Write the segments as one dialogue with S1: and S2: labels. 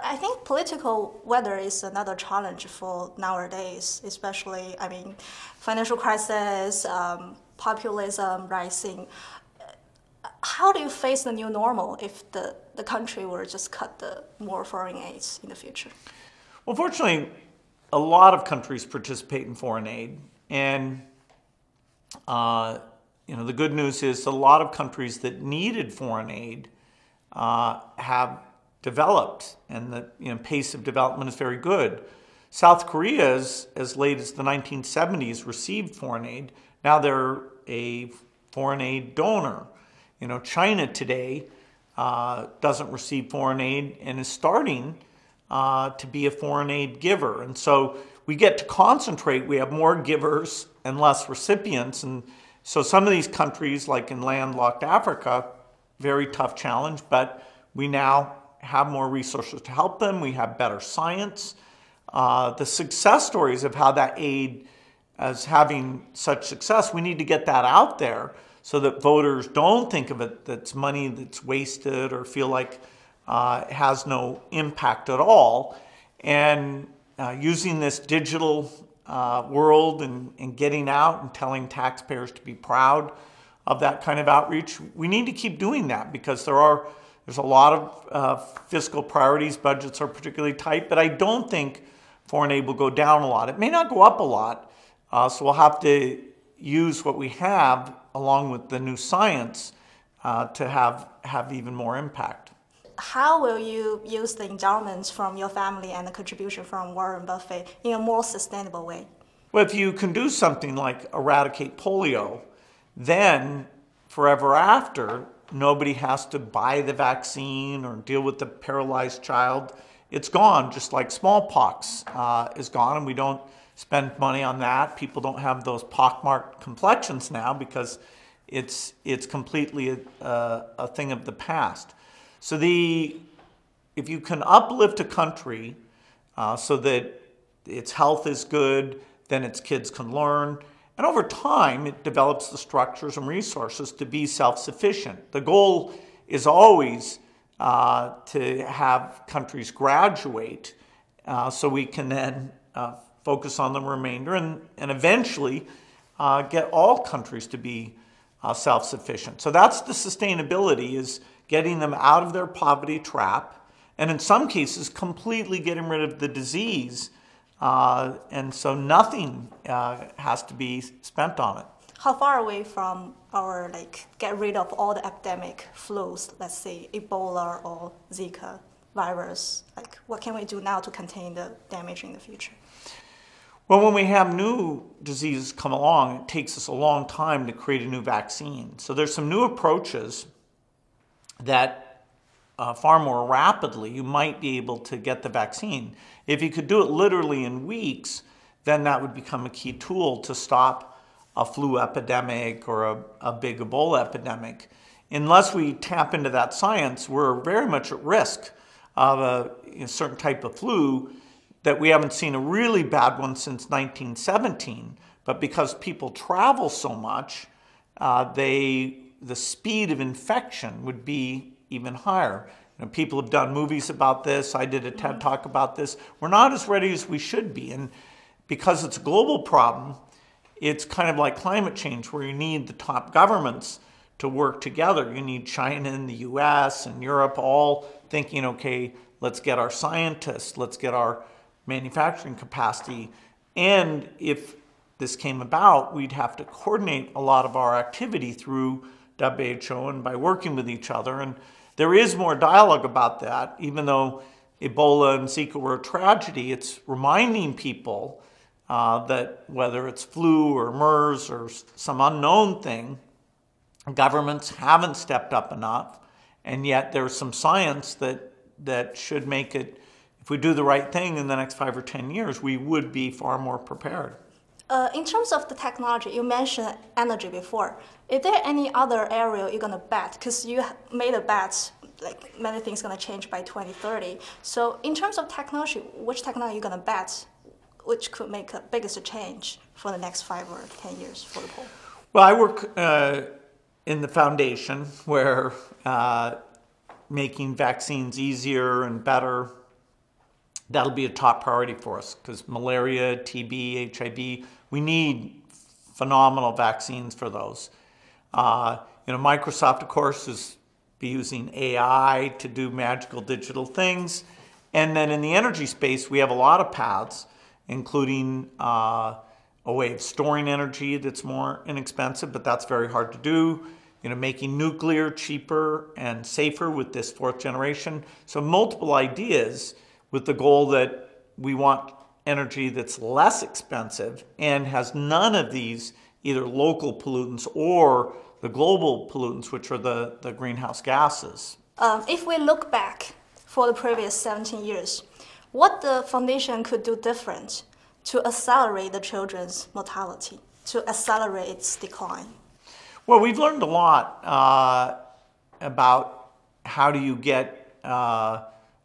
S1: I think political weather is another challenge for nowadays, especially, I mean, financial crisis, populism rising. How do you face the new normal if the country were just cut the more foreign aids in the future?
S2: Well, fortunately, a lot of countries participate in foreign aid, and the good news is a lot of countries that needed foreign aid have developed, and the pace of development is very good. South Korea, as late as the 1970s, received foreign aid. Now they're a foreign aid donor. China today doesn't receive foreign aid and is starting to be a foreign aid giver. And so we get to concentrate. We have more givers and less recipients. And so some of these countries, like in landlocked Africa, very tough challenge, but we now have more resources to help them. We have better science. The success stories of how that aid is having such success, we need to get that out there so that voters don't think of it that's money that's wasted or feel like it has no impact at all. And using this digital world and getting out and telling taxpayers to be proud of that kind of outreach, we need to keep doing that because there's a lot of fiscal priorities. Budgets are particularly tight, but I don't think foreign aid will go down a lot. It may not go up a lot, so we'll have to use what we have along with the new science to have even more impact.
S1: How will you use the endowments from your family and the contribution from Warren Buffett in a more sustainable way?
S2: Well, if you can do something like eradicate polio, then forever after, nobody has to buy the vaccine or deal with the paralyzed child. It's gone, just like smallpox is gone, and we don't spend money on that. People don't have those pockmarked complexions now because it's completely a thing of the past. So if you can uplift a country so that its health is good, then its kids can learn. And over time, it develops the structures and resources to be self-sufficient. The goal is always to have countries graduate so we can then focus on the remainder and eventually get all countries to be self-sufficient. So that's the sustainability, is getting them out of their poverty trap, and in some cases completely getting rid of the disease, and so nothing has to be spent on it.
S1: How far away from our get rid of all the epidemic flus, let's say Ebola or Zika virus, what can we do now to contain the damage in the future?
S2: Well, when we have new diseases come along, it takes us a long time to create a new vaccine. So there's some new approaches that far more rapidly you might be able to get the vaccine. If you could do it literally in weeks, then that would become a key tool to stop a flu epidemic or a big Ebola epidemic. Unless we tap into that science, we're very much at risk of a certain type of flu that we haven't seen a really bad one since 1917. But because people travel so much, the speed of infection would be even higher. People have done movies about this. I did a TED Talk about this. We're not as ready as we should be. And because it's a global problem, it's kind of like climate change, where you need the top governments to work together. You need China and the US and Europe all thinking, okay, let's get our scientists, let's get our manufacturing capacity. And if this came about, we'd have to coordinate a lot of our activity through WHO and by working with each other. And there is more dialogue about that. Even though Ebola and Zika were a tragedy, it's reminding people that whether it's flu or MERS or some unknown thing, governments haven't stepped up enough. And yet there's some science that should make it, if we do the right thing in the next 5 or 10 years, we would be far more prepared.
S1: In terms of the technology, you mentioned energy before. Is there any other area you're going to bet? Because you made a bet, many things going to change by 2030. So in terms of technology, which technology are you going to bet which could make the biggest change for the next 5 or 10 years for the poll?
S2: Well, I work in the foundation where making vaccines easier and better that'll be a top priority for us because malaria, TB, HIV, we need phenomenal vaccines for those. Microsoft, of course, is be using AI to do magical digital things. And then in the energy space, we have a lot of paths, including a way of storing energy that's more inexpensive, but that's very hard to do. Making nuclear cheaper and safer with this 4th generation. So multiple ideas with the goal that we want energy that's less expensive and has none of these either local pollutants or the global pollutants, which are the greenhouse gases.
S1: If we look back for the previous 17 years, what the foundation could do different to accelerate the children's mortality, to accelerate its decline?
S2: Well, we've learned a lot about how do you get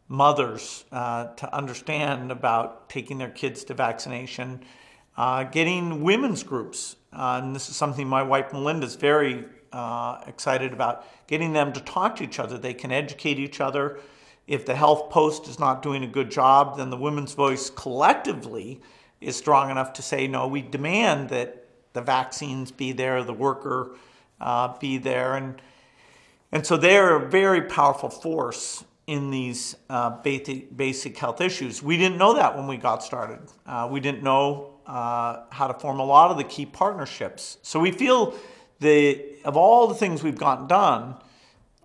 S2: mothers to understand about taking their kids to vaccination, getting women's groups, and this is something my wife Melinda is very excited about, getting them to talk to each other. They can educate each other. If the Health Post is not doing a good job, then the women's voice collectively is strong enough to say, no, we demand that the vaccines be there, the worker be there. And so they're a very powerful force in these basic health issues. We didn't know that when we got started. We didn't know how to form a lot of the key partnerships. So we feel of all the things we've gotten done,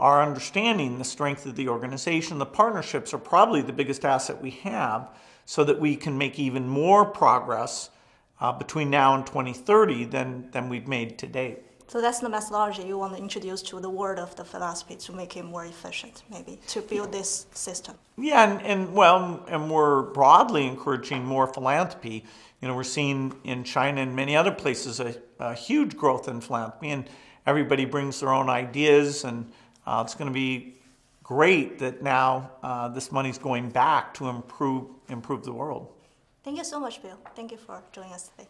S2: our understanding, the strength of the organization, the partnerships are probably the biggest asset we have so that we can make even more progress between now and 2030 than we've made to date.
S1: So that's the methodology you want to introduce to the world of the philosophy to make it more efficient, maybe, to build this system.
S2: Yeah, and we're broadly encouraging more philanthropy. We're seeing in China and many other places a huge growth in philanthropy, and everybody brings their own ideas, and it's going to be great that now this money's going back to improve the world.
S1: Thank you so much, Bill. Thank you for joining us today.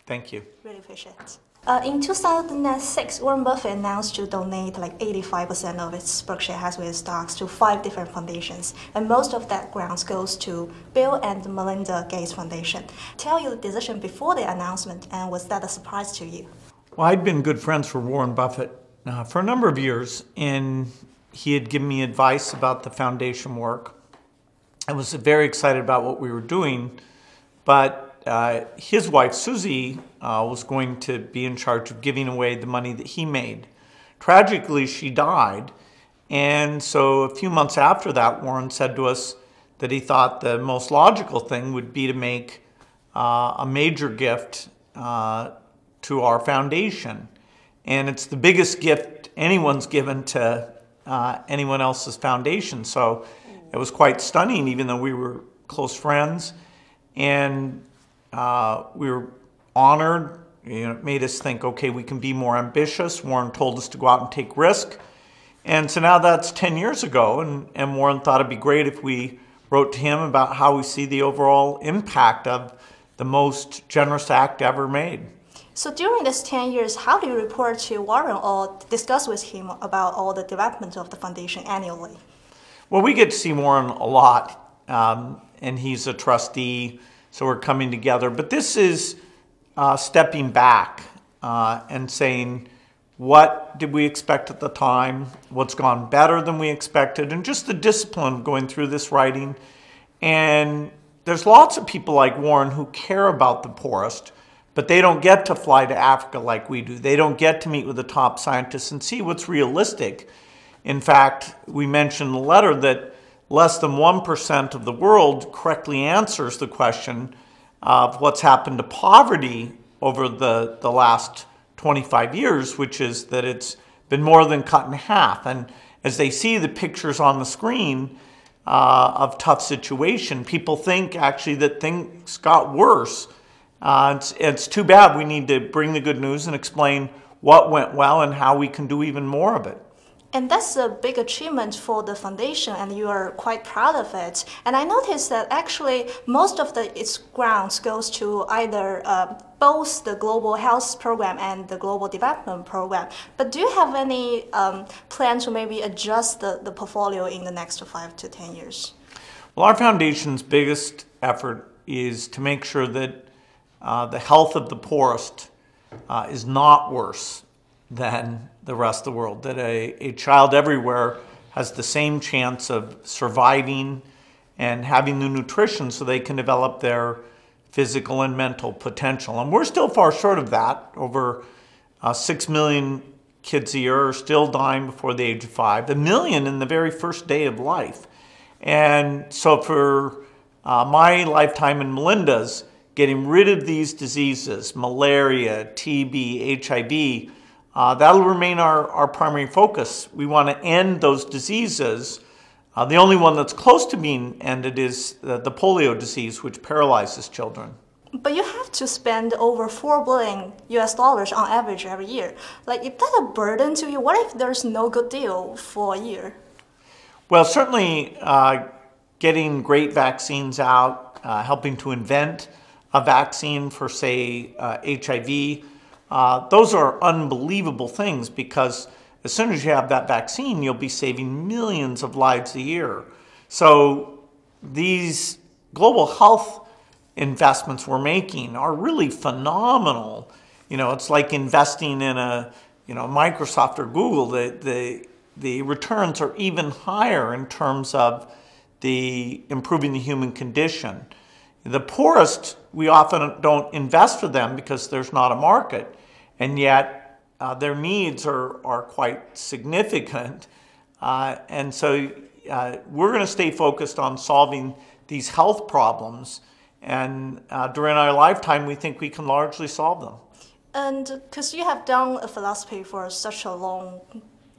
S2: Thank you.
S1: Really appreciate it. In 2006, Warren Buffett announced to donate like 85% of its Berkshire Hathaway stocks to 5 different foundations, and most of that grants goes to Bill and Melinda Gates Foundation. Tell you the decision before the announcement, and was that a surprise to you?
S2: Well, I'd been good friends with Warren Buffett for a number of years, and he had given me advice about the foundation work. I was very excited about what we were doing, but his wife, Susie, was going to be in charge of giving away the money that he made. Tragically, she died, and so a few months after that, Warren said to us that he thought the most logical thing would be to make a major gift to our foundation. And it's the biggest gift anyone's given to anyone else's foundation. So it was quite stunning, even though we were close friends. And we were honored. It made us think, okay, we can be more ambitious. Warren told us to go out and take risk. And so now that's 10 years ago, and Warren thought it'd be great if we wrote to him about how we see the overall impact of the most generous act ever made.
S1: So during this 10 years, how do you report to Warren or discuss with him about all the development of the foundation annually?
S2: Well, we get to see Warren a lot, and he's a trustee, so we're coming together. But this is stepping back and saying, what did we expect at the time? What's gone better than we expected? And just the discipline going through this writing. And there's lots of people like Warren who care about the poorest, but they don't get to fly to Africa like we do. They don't get to meet with the top scientists and see what's realistic. In fact, we mentioned in the letter that less than 1% of the world correctly answers the question of what's happened to poverty over the last 25 years, which is that it's been more than cut in half. And as they see the pictures on the screen of tough situation, people think actually that things got worse. It's too bad. We need to bring the good news and explain what went well and how we can do even more of it.
S1: And that's a big achievement for the foundation, and you are quite proud of it. And I noticed that actually most of its grants goes to either both the Global Health Program and the Global Development Program. But do you have any plan to maybe adjust the portfolio in the next 5 to 10 years?
S2: Well, our foundation's biggest effort is to make sure that the health of the poorest is not worse than the rest of the world, that a child everywhere has the same chance of surviving and having the nutrition so they can develop their physical and mental potential. And we're still far short of that. Over 6 million kids a year are still dying before the age of 5, 1 million in the very first day of life. And so for my lifetime and Melinda's, getting rid of these diseases, malaria, TB, HIV, that'll remain our primary focus. We want to end those diseases. The only one that's close to being ended is the polio disease, which paralyzes children.
S1: But you have to spend over $4 billion on average every year. Like, is that a burden to you? What if there's no good deal for a year?
S2: Well, certainly getting great vaccines out, helping to invent a vaccine for, say, HIV, those are unbelievable things, because as soon as you have that vaccine, you'll be saving millions of lives a year. So these global health investments we're making are really phenomenal. You know, it's like investing in a, Microsoft or Google. The returns are even higher in terms of the improving the human condition. The poorest, we often don't invest for them because there's not a market, and yet their needs are quite significant. And so we're going to stay focused on solving these health problems, and during our lifetime, we think we can largely solve them.
S1: And because you have done a philosophy for such a long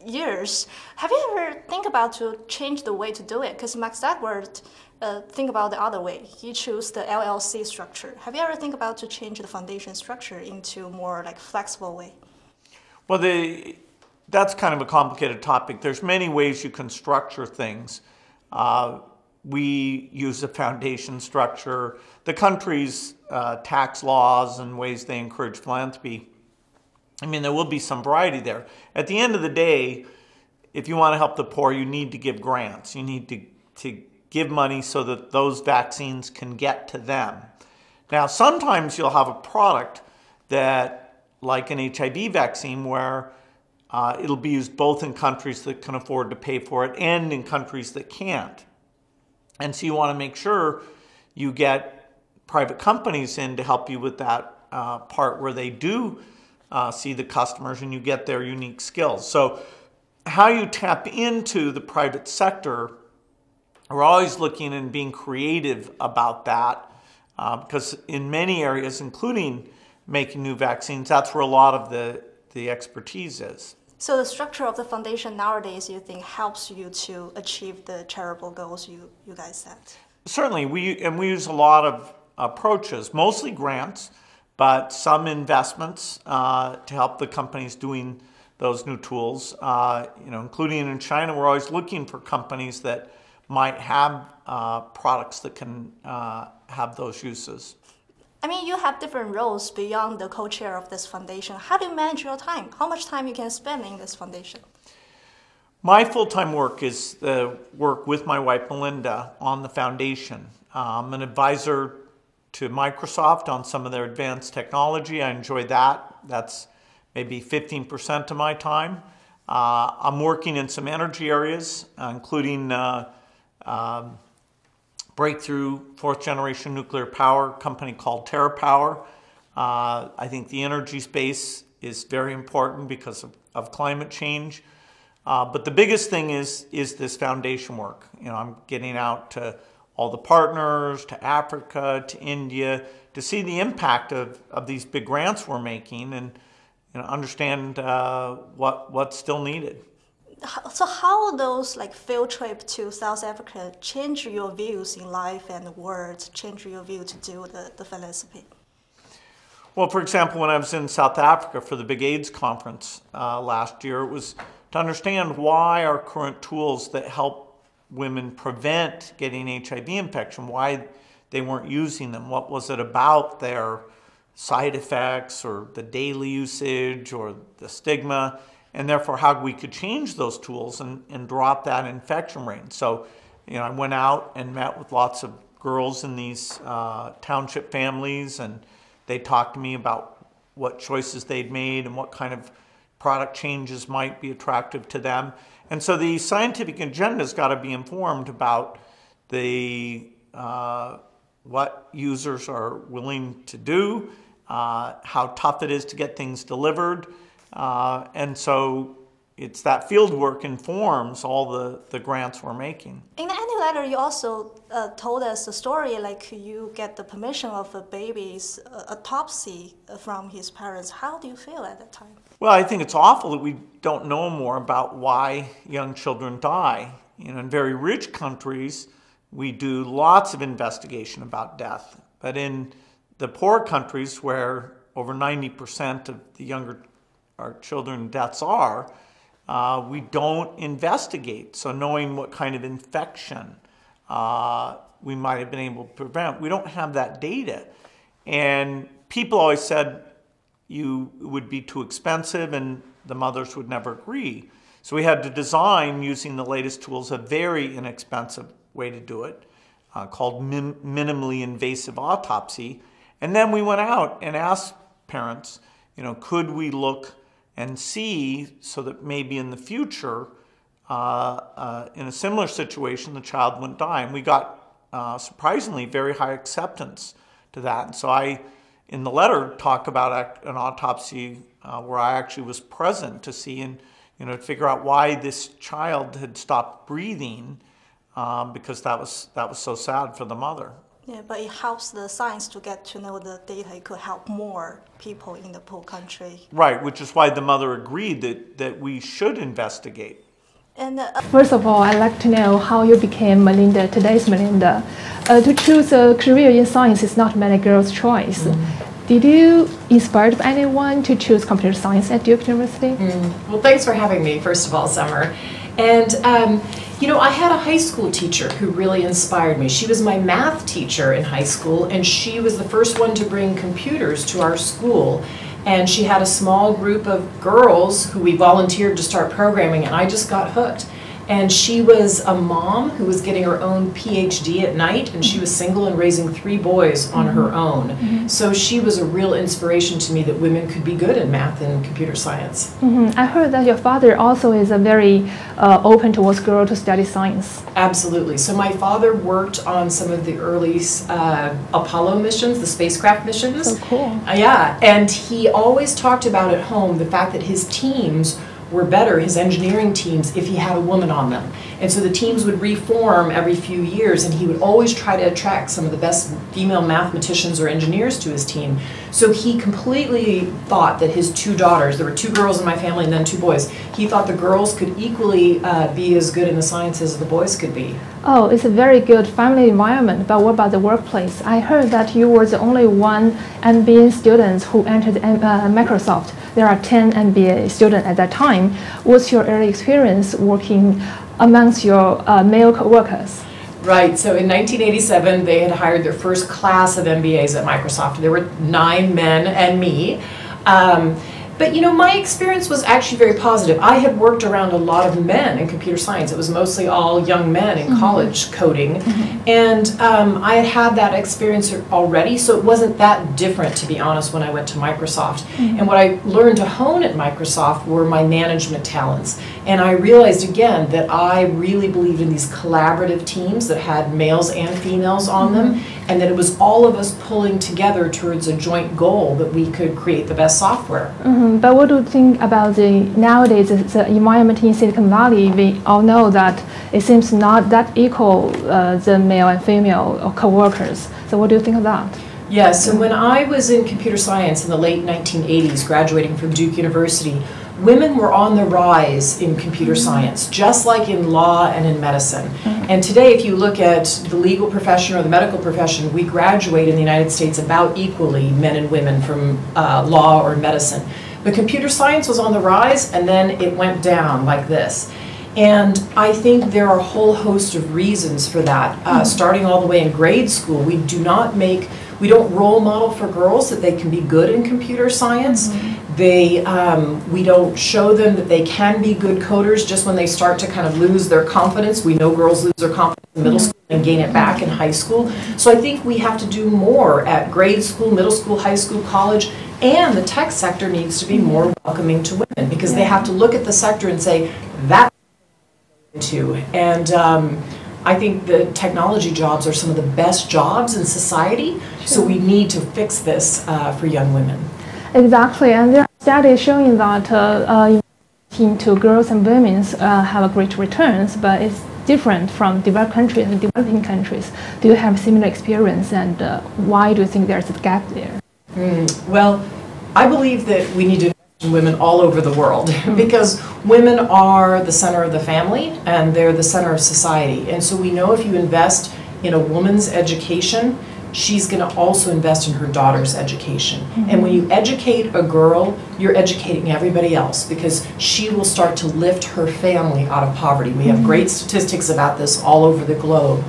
S1: years, have you ever think about to change the way to do it? Because Max Dagworth think about the other way. He chose the LLC structure. Have you ever think about to change the foundation structure into more like flexible way?
S2: Well, that's kind of a complicated topic. There's many ways you can structure things. We use a foundation structure. The country's tax laws and ways they encourage philanthropy, I mean, there will be some variety there. At the end of the day, if you want to help the poor, you need to give grants. You need to give money so that those vaccines can get to them. Now, sometimes you'll have a product that, like an HIV vaccine, where it'll be used both in countries that can afford to pay for it and in countries that can't. And so you want to make sure you get private companies in to help you with that part where they do see the customers and you get their unique skills. So how you tap into the private sector, we're always looking and being creative about that, because in many areas, including making new vaccines, that's where a lot of the expertise is.
S1: So the structure of the foundation nowadays, you think, helps you to achieve the charitable goals you guys set?
S2: Certainly, we use a lot of approaches, mostly grants, but some investments to help the companies doing those new tools. Including in China, we're always looking for companies that might have products that can have those uses.
S1: I mean, you have different roles beyond the co-chair of this foundation. How do you manage your time? How much time you can spend in this foundation?
S2: My full-time work is the work with my wife Melinda on the foundation. I'm an advisor to Microsoft on some of their advanced technology. I enjoy that. That's maybe 15% of my time. I'm working in some energy areas, including breakthrough fourth-generation nuclear power company called TerraPower. I think the energy space is very important because of climate change. But the biggest thing is this foundation work. I'm getting out to all the partners, to Africa, to India, to see the impact of these big grants we're making and understand what's still needed.
S1: So how those field trip to South Africa change your views in life and the world, change your view to do the philanthropy?
S2: Well, for example, when I was in South Africa for the big AIDS conference last year, it was to understand why our current tools that help women prevent getting HIV infection, why they weren't using them. What was it about their side effects or the daily usage or the stigma? And therefore how we could change those tools and drop that infection rate. So I went out and met with lots of girls in these township families, and they talked to me about what choices they'd made and what kind of product changes might be attractive to them. And so the scientific agenda's got to be informed about what users are willing to do, how tough it is to get things delivered, and so it's that field work informs all the grants we're making.
S1: In the ending letter, you also told us a story like you get the permission of a baby's autopsy from his parents. How do you feel at that time?
S2: Well, I think it's awful that we don't know more about why young children die. In very rich countries, we do lots of investigation about death. But in the poor countries where over 90% of the younger our children deaths are, we don't investigate. So knowing what kind of infection we might have been able to prevent, we don't have that data. And people always said it would be too expensive and the mothers would never agree. So we had to design, using the latest tools, a very inexpensive way to do it, called minimally invasive autopsy. And then we went out and asked parents, could we look and see so that maybe in the future, in a similar situation, the child wouldn't die. And we got, surprisingly, very high acceptance to that. And so I, in the letter, talk about an autopsy where I actually was present to see and to figure out why this child had stopped breathing, because that was so sad for the mother.
S1: Yeah, but it helps the science to get to know the data. It could help more people in the poor country.
S2: Right, which is why the mother agreed that we should investigate.
S1: And
S3: first of all, I'd like to know how you became Melinda, today's Melinda. To choose a career in science is not many girls' choice. Did you inspired by anyone to choose computer science at Duke University?
S4: Well, thanks for having me, first of all, Summer. And I had a high school teacher who really inspired me. She was my math teacher in high school, and she was the first one to bring computers to our school. And she had a small group of girls who we volunteered to start programming, and I just got hooked. And she was a mom who was getting her own PhD at night, and she was single and raising 3 boys on her own. So she was a real inspiration to me that women could be good in math and computer science.
S3: I heard that your father also is a very open towards girls to study science.
S4: Absolutely. So my father worked on some of the early Apollo missions, the spacecraft missions.
S3: So cool.
S4: Yeah, and he always talked about at home the fact that his teams were better, his engineering teams, if he had a woman on them. And so the teams would reform every few years, and he would always try to attract some of the best female mathematicians or engineers to his team. So he completely thought that his 2 daughters, there were 2 girls in my family and then 2 boys, he thought the girls could equally be as good in the sciences as the boys could be.
S3: Oh, it's a very good family environment, but what about the workplace? I heard that you were the only one MBA student who entered Microsoft. There are 10 MBA students at that time. What's your early experience working amongst your male co-workers?
S4: Right, so in 1987 they had hired their first class of MBAs at Microsoft. There were 9 men and me. But my experience was actually very positive. I had worked around a lot of men in computer science. It was mostly all young men in college coding. And I had had that experience already, so it wasn't that different, to be honest, when I went to Microsoft. And what I learned to hone at Microsoft were my management talents. And I realized, again, that I really believed in these collaborative teams that had males and females on them, and that it was all of us pulling together towards a joint goal that we could create the best software.
S3: But what do you think about nowadays the environment in Silicon Valley? We all know that it seems not that equal, the male and female co-workers. So what do you think of that?
S4: Yes, so when I was in computer science in the late 1980s, graduating from Duke University, women were on the rise in computer science, just like in law and in medicine. And today, if you look at the legal profession or the medical profession, we graduate in the United States about equally, men and women, from law or medicine. But computer science was on the rise, and then it went down like this. And I think there are a whole host of reasons for that. Starting all the way in grade school, we We don't role model for girls that they can be good in computer science. We don't show them that they can be good coders just when they start to kind of lose their confidence. We know girls lose their confidence in middle school and gain it back in high school. So I think we have to do more at grade school, middle school, high school, college, and the tech sector needs to be more welcoming to women, because they have to look at the sector and say, that's into. And I think the technology jobs are some of the best jobs in society, so we need to fix this for young women.
S3: Exactly, and there are studies showing that into girls and women have a great returns, but it's different from developed countries and developing countries. Do you have similar experience, and why do you think there's a gap there?
S4: Well, I believe that we need to invest in women all over the world because women are the center of the family and they're the center of society. And so we know if you invest in a woman's education, she's going to also invest in her daughter's education. And when you educate a girl, you're educating everybody else, because she will start to lift her family out of poverty. We have great statistics about this all over the globe.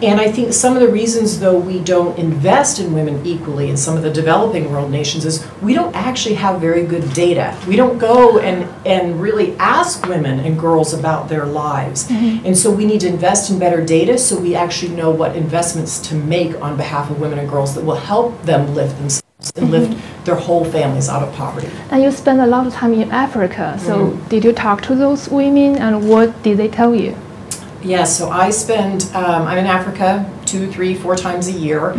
S4: And I think some of the reasons, though, we don't invest in women equally in some of the developing world nations is we don't actually have very good data. We don't go and really ask women and girls about their lives. And so we need to invest in better data so we actually know what investments to make on behalf of women and girls that will help them lift themselves and lift their whole families out of poverty.
S3: And you spend a lot of time in Africa, so did you talk to those women, and what did they tell you?
S4: Yes, so I spend, I'm in Africa 2, 3, 4 times a year,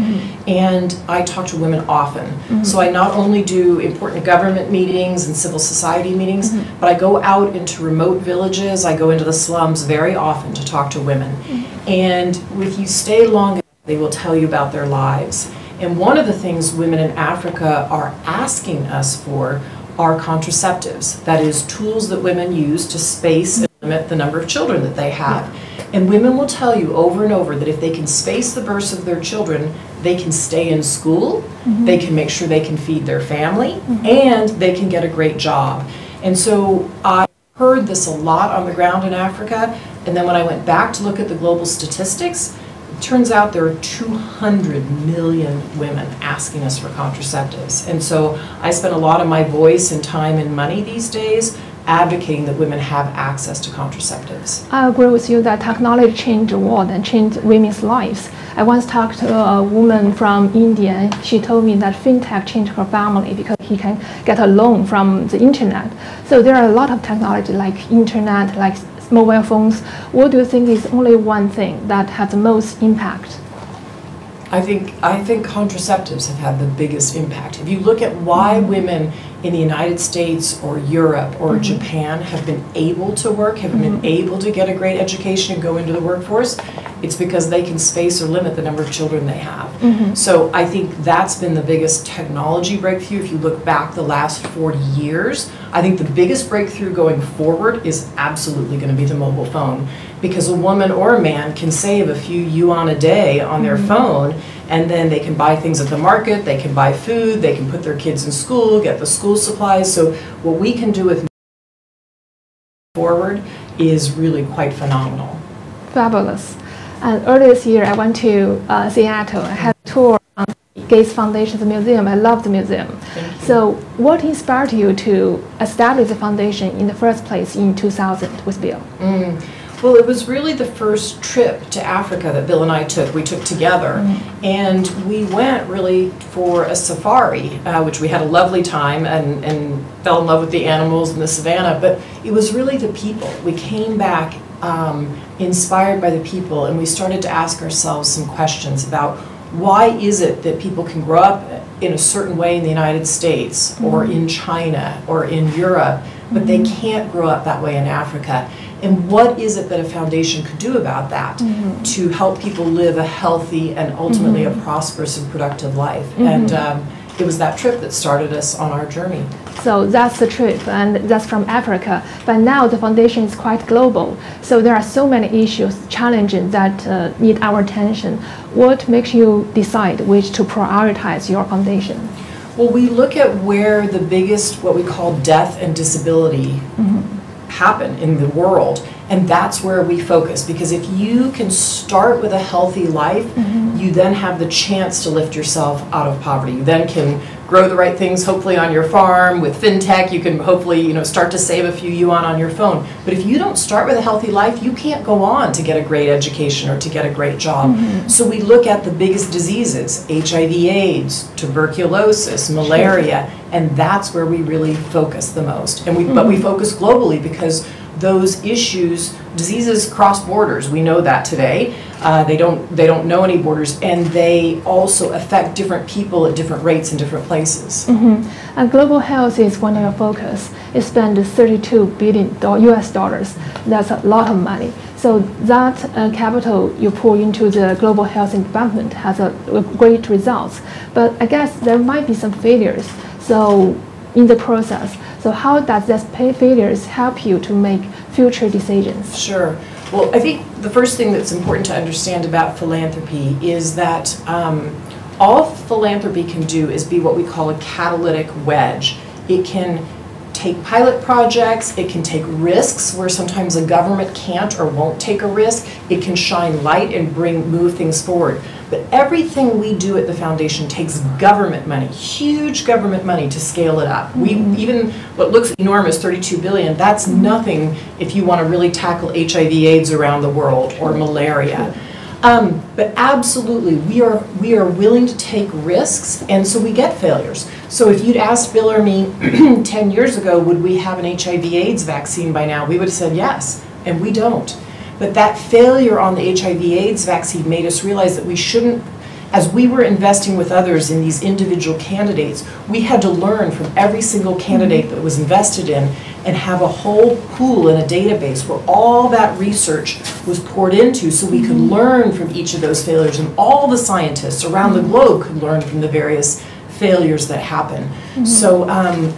S4: and I talk to women often. So I not only do important government meetings and civil society meetings, but I go out into remote villages, I go into the slums very often to talk to women. And if you stay long, they will tell you about their lives. And one of the things women in Africa are asking us for are contraceptives. That is, tools that women use to space and limit the number of children that they have. And women will tell you over and over that if they can space the births of their children, they can stay in school, they can make sure they can feed their family, and they can get a great job. And so I heard this a lot on the ground in Africa, and then when I went back to look at the global statistics, it turns out there are 200 million women asking us for contraceptives. And so I spend a lot of my voice and time and money these days advocating that women have access to contraceptives.
S3: I agree with you that technology changed the world and changed women's lives. I once talked to a woman from India, and she told me that fintech changed her family because he can get a loan from the internet. So there are a lot of technology like internet, like mobile phones. What do you think is only one thing that has the most impact?
S4: I think contraceptives have had the biggest impact. If you look at why women in the United States or Europe or Japan have been able to work, have been able to get a great education and go into the workforce, it's because they can space or limit the number of children they have. So I think that's been the biggest technology breakthrough. If you look back the last 40 years, I think the biggest breakthrough going forward is absolutely going to be the mobile phone, because a woman or a man can save a few yuan a day on their phone, and then they can buy things at the market, they can buy food, they can put their kids in school, get the school supplies. So what we can do with forward is really quite phenomenal.
S3: Fabulous. And earlier this year, I went to Seattle. I had a tour on the Gates Foundation's museum. I love the museum. So what inspired you to establish the foundation in the first place in 2000 with Bill?
S4: Well, it was really the first trip to Africa that Bill and I took. We took together, and we went really for a safari, which we had a lovely time and fell in love with the animals in the savannah, but it was really the people. We came back inspired by the people, and we started to ask ourselves some questions about why is it that people can grow up in a certain way in the United States or in China or in Europe, but they can't grow up that way in Africa. And what is it that a foundation could do about that to help people live a healthy and ultimately a prosperous and productive life? And it was that trip that started us on our journey.
S3: So that's the trip, and that's from Africa. But now the foundation is quite global. So there are so many issues, challenges that need our attention. What makes you decide which to prioritize your foundation?
S4: Well, we look at where the biggest, what we call death and disability happen in the world, And that's where we focus, because if you can start with a healthy life, you then have the chance to lift yourself out of poverty. You then can grow the right things, hopefully on your farm. With fintech, you can hopefully start to save a few yuan on your phone. But if you don't start with a healthy life, you can't go on to get a great education or to get a great job. So we look at the biggest diseases, HIV/AIDS, tuberculosis, malaria, and that's where we really focus the most. And but we focus globally because those issues, diseases cross borders. We know that today. They don't know any borders, and they also affect different people at different rates in different places.
S3: And global health is one of your focus. It spent $32 billion US dollars. That's a lot of money. So that capital you pour into the global health and development has a great results. But I guess there might be some failures. So in the process, so how does these failures help you to make future decisions?
S4: Sure. Well, I think the first thing that's important to understand about philanthropy is that all philanthropy can do is be what we call a catalytic wedge. It can take pilot projects, it can take risks where sometimes a government can't or won't take a risk, it can shine light and move things forward. But everything we do at the foundation takes government money, huge government money, to scale it up. We even what looks enormous, 32 billion, that's nothing if you want to really tackle HIV/AIDS around the world or malaria. But absolutely, we are willing to take risks, and so we get failures. So if you'd asked Bill or me 10 years ago, would we have an HIV/AIDS vaccine by now, we would have said yes, and we don't. But that failure on the HIV/AIDS vaccine made us realize that we shouldn't, as we were investing with others in these individual candidates, we had to learn from every single candidate that was invested in and have a whole pool in a database where all that research was poured into so we could learn from each of those failures, and all the scientists around the globe could learn from the various failures that happen. So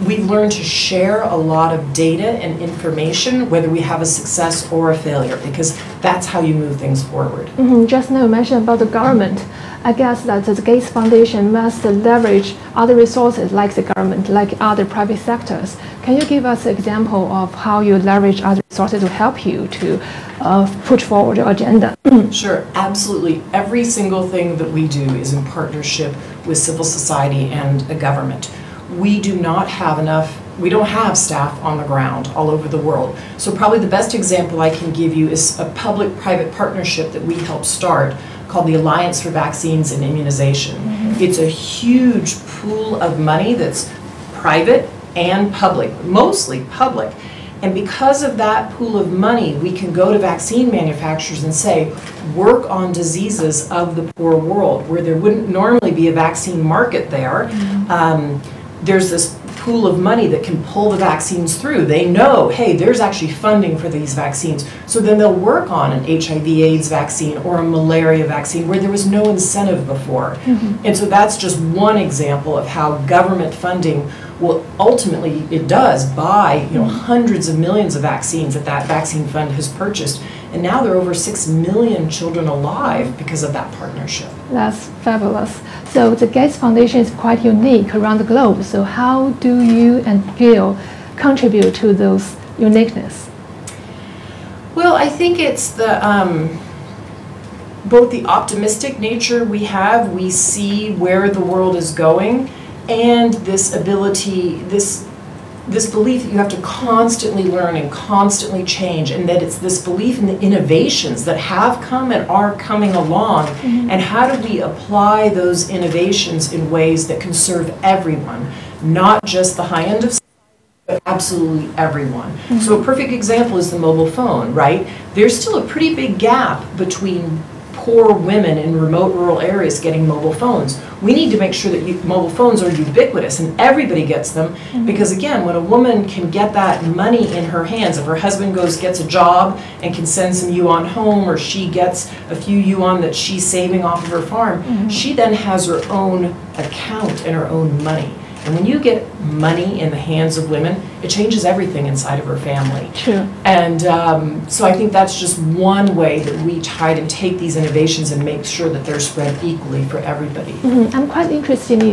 S4: we've learned to share a lot of data and information, whether we have a success or a failure, because that's how you move things forward.
S3: Just now you mentioned about the government. I guess that the Gates Foundation must leverage other resources like the government, like other private sectors. Can you give us an example of how you leverage other resources to help you to push forward your agenda?
S4: Sure, absolutely. Every single thing that we do is in partnership with civil society and the government. We do not have we don't have staff on the ground all over the world. So probably the best example I can give you is a public-private partnership that we helped start called the Alliance for Vaccines and Immunization. It's a huge pool of money that's private and public, mostly public. And because of that pool of money, we can go to vaccine manufacturers and say, work on diseases of the poor world, where there wouldn't normally be a vaccine market there. There's this pool of money that can pull the vaccines through. They know, hey, there's actually funding for these vaccines. So then they'll work on an HIV/AIDS vaccine or a malaria vaccine where there was no incentive before. And so that's just one example of how government funding will ultimately, it does buy hundreds of millions of vaccines that vaccine fund has purchased. And now there are over 6 million children alive because of that partnership.
S3: That's fabulous. So the Gates Foundation is quite unique around the globe. So how do you and Bill contribute to those uniqueness?
S4: Well, I think it's both the optimistic nature we have, we see where the world is going, and this ability, this belief that you have to constantly learn and constantly change, and that it's this belief in the innovations that have come and are coming along, and how do we apply those innovations in ways that can serve everyone, not just the high end of society, but absolutely everyone. So a perfect example is the mobile phone, right? There's still a pretty big gap between poor women in remote rural areas getting mobile phones. We need to make sure that mobile phones are ubiquitous and everybody gets them, because again, when a woman can get that money in her hands, if her husband gets a job and can send some yuan home, or she gets a few yuan that she's saving off of her farm, she then has her own account and her own money. And when you get money in the hands of women, it changes everything inside of her family.
S3: True.
S4: And so I think that's just one way that we try to take these innovations and make sure that they're spread equally for everybody.
S3: I'm quite interested in